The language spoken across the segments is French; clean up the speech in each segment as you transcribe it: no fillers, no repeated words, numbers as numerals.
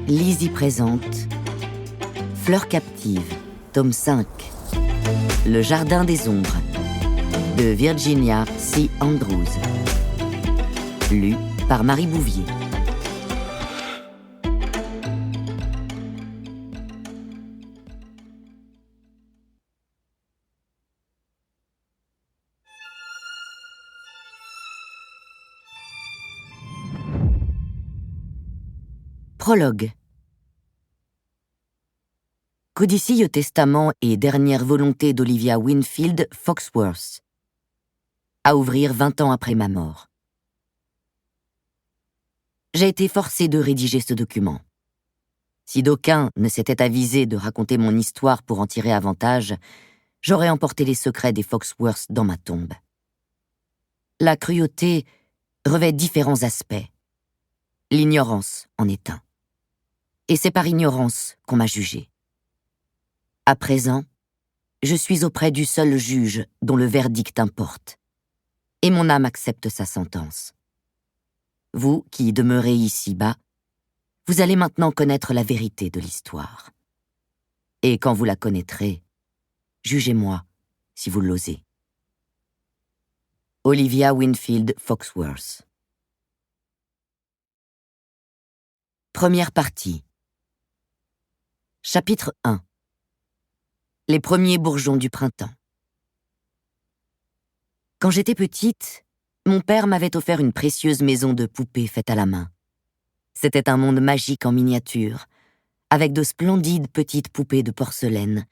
Lizzie présente Fleur captive, tome 5. Le jardin des ombres de Virginia C. Andrews. Lu par Marie Bouvier. Prologue. Codicille au testament et dernière volonté d'Olivia Winfield Foxworth. À ouvrir 20 ans après ma mort. J'ai été forcé de rédiger ce document. Si d'aucuns ne s'étaient avisés de raconter mon histoire pour en tirer avantage, j'aurais emporté les secrets des Foxworth dans ma tombe. La cruauté revêt différents aspects. L'ignorance en est un. Et c'est par ignorance qu'on m'a jugé. À présent, je suis auprès du seul juge dont le verdict importe. Et mon âme accepte sa sentence. Vous, qui demeurez ici-bas, vous allez maintenant connaître la vérité de l'histoire. Et quand vous la connaîtrez, jugez-moi si vous l'osez. Olivia Winfield Foxworth. Première partie. Chapitre 1. Les premiers bourgeons du printemps. Quand j'étais petite, mon père m'avait offert une précieuse maison de poupées faite à la main. C'était un monde magique en miniature, avec de splendides petites poupées de porcelaine,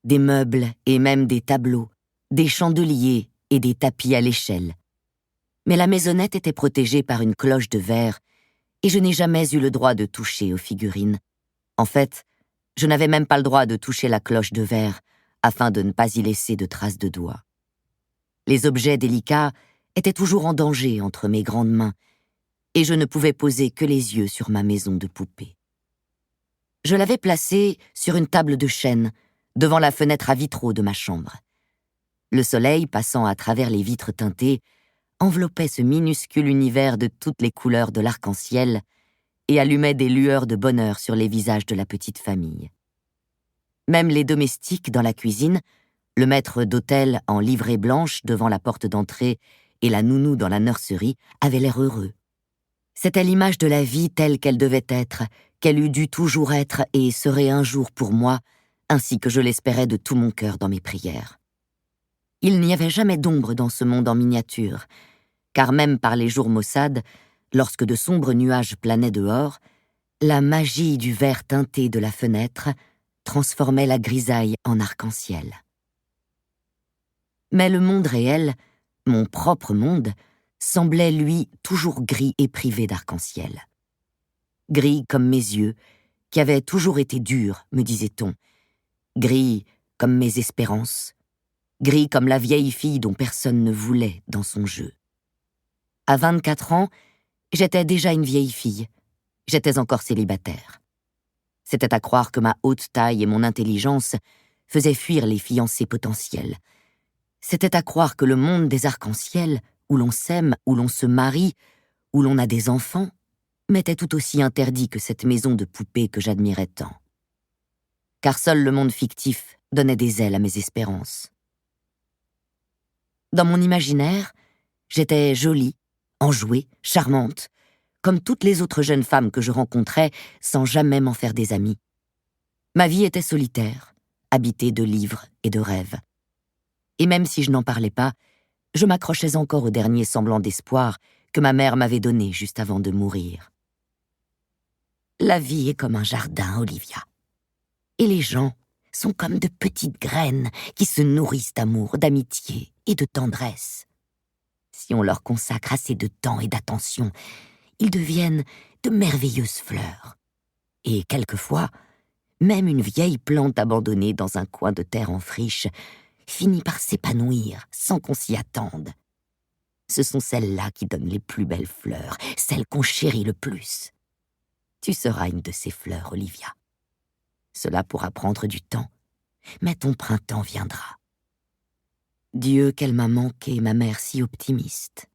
des meubles et même des tableaux, des chandeliers et des tapis à l'échelle. Mais la maisonnette était protégée par une cloche de verre et je n'ai jamais eu le droit de toucher aux figurines. En fait, je n'avais même pas le droit de toucher la cloche de verre afin de ne pas y laisser de traces de doigts. Les objets délicats étaient toujours en danger entre mes grandes mains et je ne pouvais poser que les yeux sur ma maison de poupées. Je l'avais placée sur une table de chêne devant la fenêtre à vitraux de ma chambre. Le soleil, passant à travers les vitres teintées, enveloppait ce minuscule univers de toutes les couleurs de l'arc-en-ciel et allumait des lueurs de bonheur sur les visages de la petite famille. Même les domestiques dans la cuisine, le maître d'hôtel en livrée blanche devant la porte d'entrée et la nounou dans la nurserie, avaient l'air heureux. C'était l'image de la vie telle qu'elle devait être, qu'elle eût dû toujours être et serait un jour pour moi, ainsi que je l'espérais de tout mon cœur dans mes prières. Il n'y avait jamais d'ombre dans ce monde en miniature, car même par les jours maussades, lorsque de sombres nuages planaient dehors, la magie du vert teinté de la fenêtre transformait la grisaille en arc-en-ciel. Mais le monde réel, mon propre monde, semblait, lui, toujours gris et privé d'arc-en-ciel. Gris comme mes yeux, qui avaient toujours été durs, me disait-on. Gris comme mes espérances. Gris comme la vieille fille dont personne ne voulait dans son jeu. À 24 ans, j'étais déjà une vieille fille. J'étais encore célibataire. C'était à croire que ma haute taille et mon intelligence faisaient fuir les fiancés potentiels. C'était à croire que le monde des arcs-en-ciel, où l'on s'aime, où l'on se marie, où l'on a des enfants, m'était tout aussi interdit que cette maison de poupées que j'admirais tant. Car seul le monde fictif donnait des ailes à mes espérances. Dans mon imaginaire, j'étais jolie, enjouée, charmante, comme toutes les autres jeunes femmes que je rencontrais sans jamais m'en faire des amis. Ma vie était solitaire, habitée de livres et de rêves. Et même si je n'en parlais pas, je m'accrochais encore au dernier semblant d'espoir que ma mère m'avait donné juste avant de mourir. La vie est comme un jardin, Olivia. Et les gens sont comme de petites graines qui se nourrissent d'amour, d'amitié et de tendresse. Si on leur consacre assez de temps et d'attention, ils deviennent de merveilleuses fleurs. Et quelquefois, même une vieille plante abandonnée dans un coin de terre en friche finit par s'épanouir sans qu'on s'y attende. Ce sont celles-là qui donnent les plus belles fleurs, celles qu'on chérit le plus. Tu seras une de ces fleurs, Olivia. Cela pourra prendre du temps, mais ton printemps viendra. Dieu, qu'elle m'a manqué, ma mère si optimiste.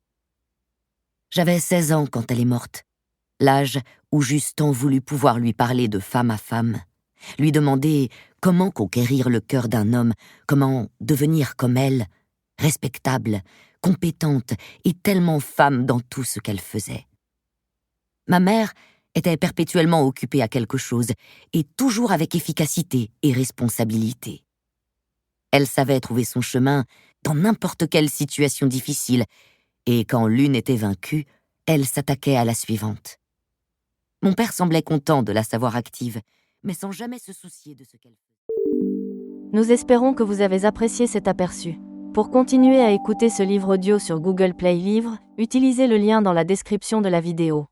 J'avais 16 ans quand elle est morte, l'âge où j'eusse tant voulu pouvoir lui parler de femme à femme, lui demander comment conquérir le cœur d'un homme, comment devenir comme elle, respectable, compétente et tellement femme dans tout ce qu'elle faisait. Ma mère était perpétuellement occupée à quelque chose, et toujours avec efficacité et responsabilité. Elle savait trouver son chemin dans n'importe quelle situation difficile, et quand l'une était vaincue, elle s'attaquait à la suivante. Mon père semblait content de la savoir active, mais sans jamais se soucier de ce qu'elle faisait. Nous espérons que vous avez apprécié cet aperçu. Pour continuer à écouter ce livre audio sur Google Play Livres, utilisez le lien dans la description de la vidéo.